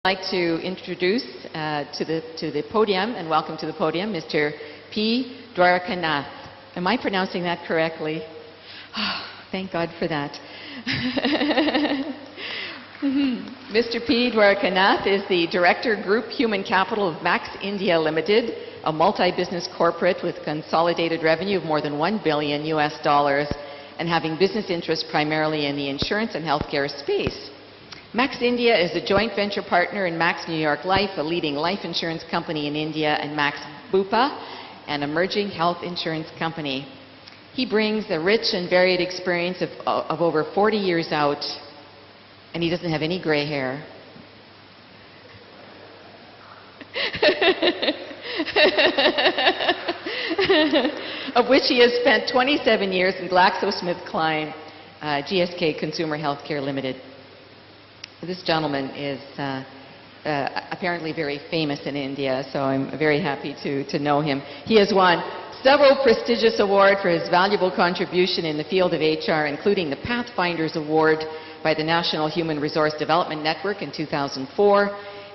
I'd like to introduce to the podium and welcome to the podium Mr. P. Dwarkanath. Am I pronouncing that correctly? Oh, thank God for that. Mr. P. Dwarkanath is the Director Group Human Capital of Max India Limited, a multi-business corporate with consolidated revenue of more than $1 billion and having business interests primarily in the insurance and healthcare space. Max India is a joint venture partner in Max New York Life, a leading life insurance company in India, and Max Bupa, an emerging health insurance company. He brings a rich and varied experience of over 40 years out, and he doesn't have any gray hair. Of which he has spent 27 years in GlaxoSmithKline, GSK Consumer Healthcare Limited. This gentleman is apparently very famous in India, so I'm very happy to know him. He has won several prestigious awards for his valuable contribution in the field of HR, including the Pathfinders Award by the National Human Resource Development Network in 2004,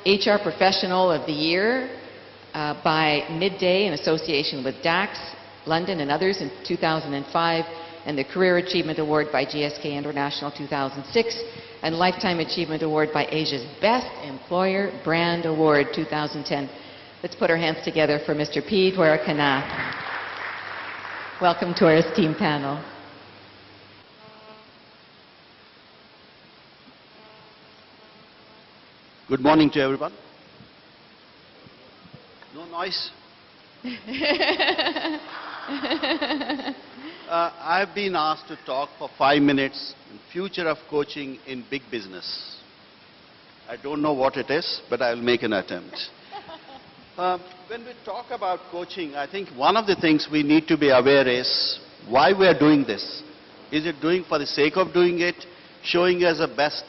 HR Professional of the Year by Midday in association with DAX, London and others in 2005, and the Career Achievement Award by GSK International 2006, and Lifetime Achievement Award by Asia's Best Employer Brand Award 2010. Let's put our hands together for Mr. P. Dwarkanath. Welcome to our esteemed panel. Good morning to everyone. No noise? I've been asked to talk for 5 minutes on future of coaching in big business. I don't know what it is, but I'll make an attempt. When we talk about coaching, I think one of the things we need to be aware is why we are doing this. Is it doing for the sake of doing it, showing as a best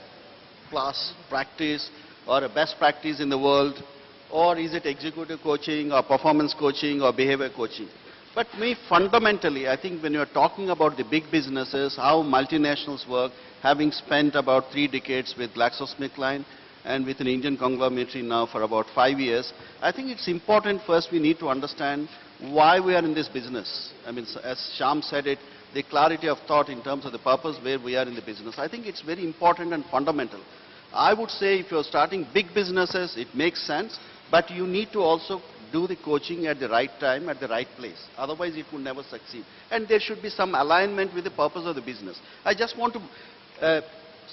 class practice or a best practice in the world, or is it executive coaching or performance coaching or behavior coaching? But fundamentally, I think when you're talking about the big businesses, how multinationals work, having spent about 3 decades with GlaxoSmithKline and with an Indian conglomerate now for about 5 years, I think it's important first we need to understand why we are in this business. I mean, as Shyam said it, the clarity of thought in terms of the purpose where we are in the business. I think it's very important and fundamental. I would say if you're starting big businesses, it makes sense, but you need to also do the coaching at the right time, at the right place. Otherwise, it would never succeed. And there should be some alignment with the purpose of the business. I just want to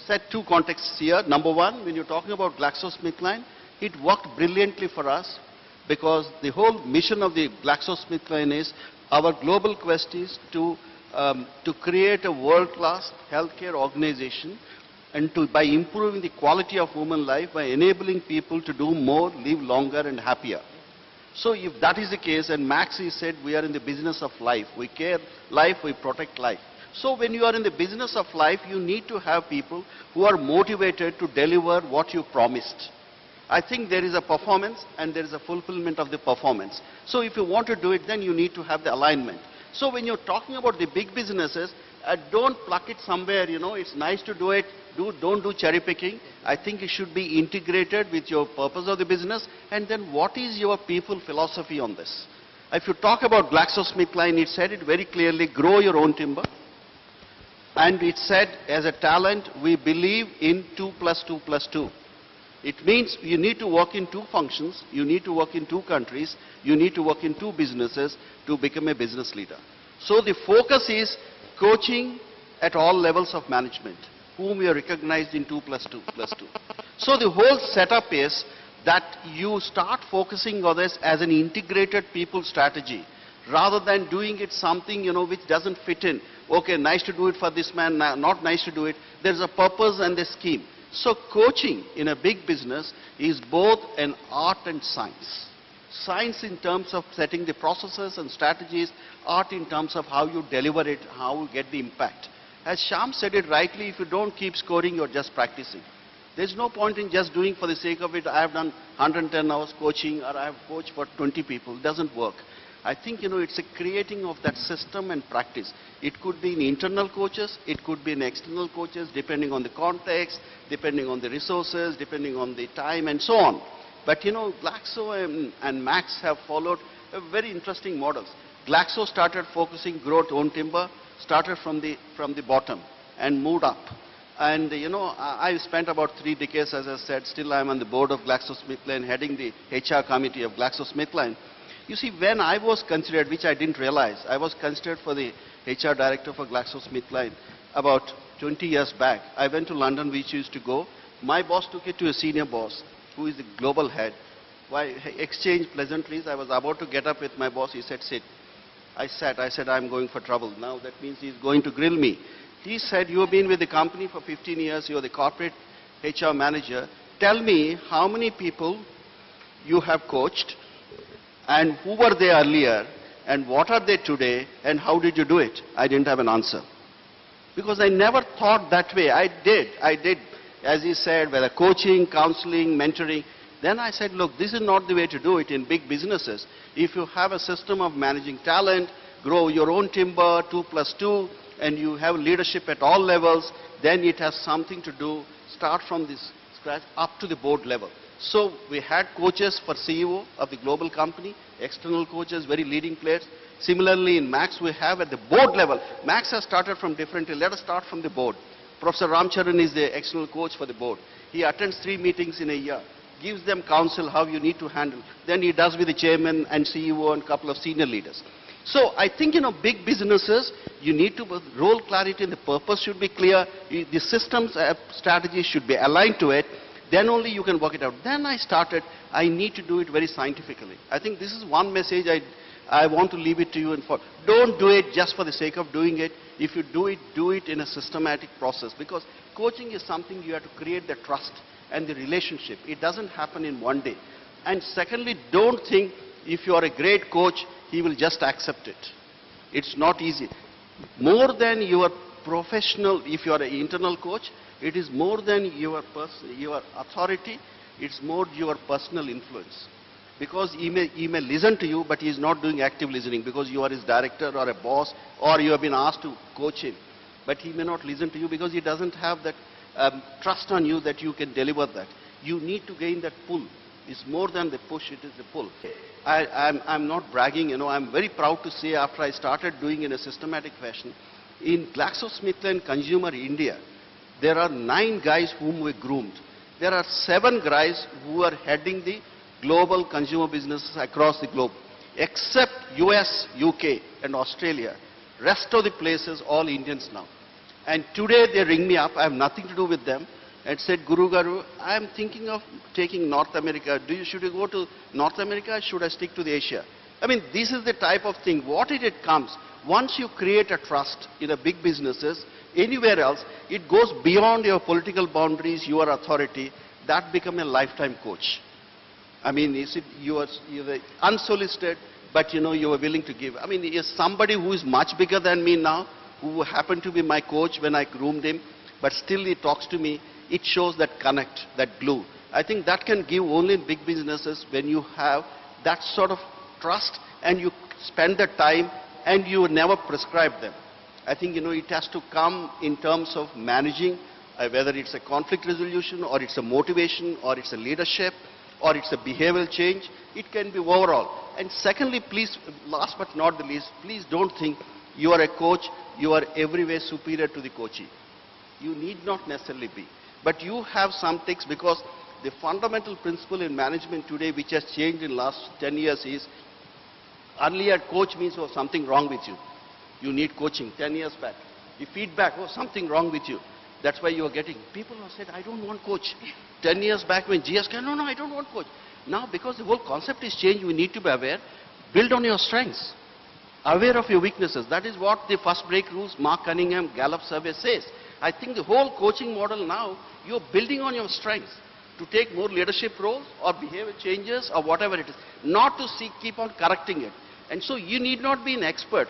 set 2 contexts here. Number one, when you're talking about GlaxoSmithKline, it worked brilliantly for us because the whole mission of the GlaxoSmithKline is our global quest is to create a world-class healthcare organization and by improving the quality of human life, by enabling people to do more, live longer and happier. So if that is the case, and Max has said we are in the business of life, we care life, we protect life. So when you are in the business of life, you need to have people who are motivated to deliver what you promised. I think there is a performance and there is a fulfillment of the performance. So if you want to do it, then you need to have the alignment. So when you're talking about the big businesses, don't pluck it somewhere, it's nice to do it. Don't do cherry picking. I think it should be integrated with your purpose of the business. And then what is your people philosophy on this? If you talk about GlaxoSmithKline, it said it very clearly, grow your own timber. And it said, as a talent, we believe in 2 + 2 + 2. It means you need to work in 2 functions, you need to work in 2 countries, you need to work in 2 businesses to become a business leader. So the focus is coaching at all levels of management, whom we are recognized in 2 + 2 + 2. So the whole setup is that you start focusing on this as an integrated people strategy, rather than doing it something, which doesn't fit in. Okay, nice to do it for this man, not nice to do it. There's a purpose and a scheme. So coaching in a big business is both an art and science. Science in terms of setting the processes and strategies, art in terms of how you deliver it, how you get the impact. As Shyam said it rightly, if you don't keep scoring, you're just practicing. There's no point in just doing for the sake of it. I have done 110 hours coaching or I have coached for 20 people. It doesn't work. I think, it's a creating of that system and practice. It could be in internal coaches, it could be in external coaches, depending on the context, depending on the resources, depending on the time, and so on. But, Glaxo and Max have followed very interesting models. Glaxo started focusing growth on timber, started from the bottom, and moved up. And, I spent about 3 decades, as I said. Still I'm on the board of GlaxoSmithKline, heading the HR committee of GlaxoSmithKline. You see, when I was considered, which I didn't realize, I was considered for the HR director for GlaxoSmithKline about 20 years back. I went to London, which used to go. My boss took it to a senior boss, who is the global head. I exchanged pleasantries. I was about to get up with my boss. He said, sit. I sat. I said, I'm going for trouble. Now that means he's going to grill me. He said, you've been with the company for 15 years. You're the corporate HR manager. Tell me how many people you have coached, and who were they earlier, and what are they today, and how did you do it? I didn't have an answer. Because I never thought that way. I did, as he said, whether coaching, counseling, mentoring. Then I said, look, this is not the way to do it in big businesses. If you have a system of managing talent, grow your own timber, 2+2, and you have leadership at all levels, then it has something to do, start from this scratch up to the board level. So we had coaches for CEO of the global company, external coaches, very leading players. Similarly, in Max, we have at the board level. Max has started from differently. Let us start from the board. Professor Ramcharan is the external coach for the board. He attends 3 meetings in a year, gives them counsel how you need to handle. Then he does with the chairman and CEO and a couple of senior leaders. So I think, big businesses, you need to role clarity, and the purpose should be clear. The systems strategy should be aligned to it. Then only you can work it out. Then I started, I need to do it very scientifically. I think this is one message I want to leave it to you. Don't do it just for the sake of doing it. If you do it in a systematic process. Because coaching is something you have to create the trust and the relationship. It doesn't happen in one day. And secondly, don't think if you are a great coach, he will just accept it. It's not easy. More than your professional, if you are an internal coach, it is more than your authority, it's more your personal influence. Because he may listen to you, but he is not doing active listening because you are his director or a boss, or you have been asked to coach him. But he may not listen to you because he doesn't have that trust on you that you can deliver that. You need to gain that pull. It's more than the push, it is the pull. I'm not bragging, I'm very proud to say after I started doing in a systematic fashion, in GlaxoSmithKline Consumer India, there are 9 guys whom we groomed. There are 7 guys who are heading the global consumer businesses across the globe, except US, UK, and Australia. Rest of the places, all Indians now. And today they ring me up, I have nothing to do with them, and said, Guru Garu, I am thinking of taking North America. Should you go to North America, or should I stick to the Asia? I mean, this is the type of thing. What it comes, once you create a trust in a big businesses, anywhere else, it goes beyond your political boundaries, your authority. That become a lifetime coach. I mean, you are unsolicited, but you are willing to give. I mean, is somebody who is much bigger than me now, who happened to be my coach when I groomed him, but still he talks to me. It shows that connect, that glue. I think that can give only in big businesses when you have that sort of trust and you spend the time and you never prescribe them. I think, it has to come in terms of managing, whether it's a conflict resolution, or it's a motivation, or it's a leadership, or it's a behavioral change. It can be overall. And secondly, please, last but not the least, please don't think you are a coach, you are every way superior to the coachee. You need not necessarily be. But you have some tics, because the fundamental principle in management today, which has changed in last 10 years, is earlier coach means something wrong with you. You need coaching. 10 years back, the feedback, something wrong with you. That's why you are getting. People have said, I don't want coach. 10 years back when GS came, no, I don't want coach. Now, because the whole concept is changed, we need to be aware. Build on your strengths. Aware of your weaknesses. That is what the first break rules, Mark Cunningham, Gallup survey says. I think the whole coaching model now, you're building on your strengths to take more leadership roles or behavior changes or whatever it is. Not to keep on correcting it. And so you need not be an expert.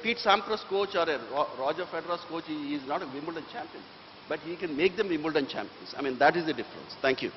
Pete Sampras coach or a Roger Federer's coach, he is not a Wimbledon champion. But he can make them Wimbledon champions. I mean, that is the difference. Thank you.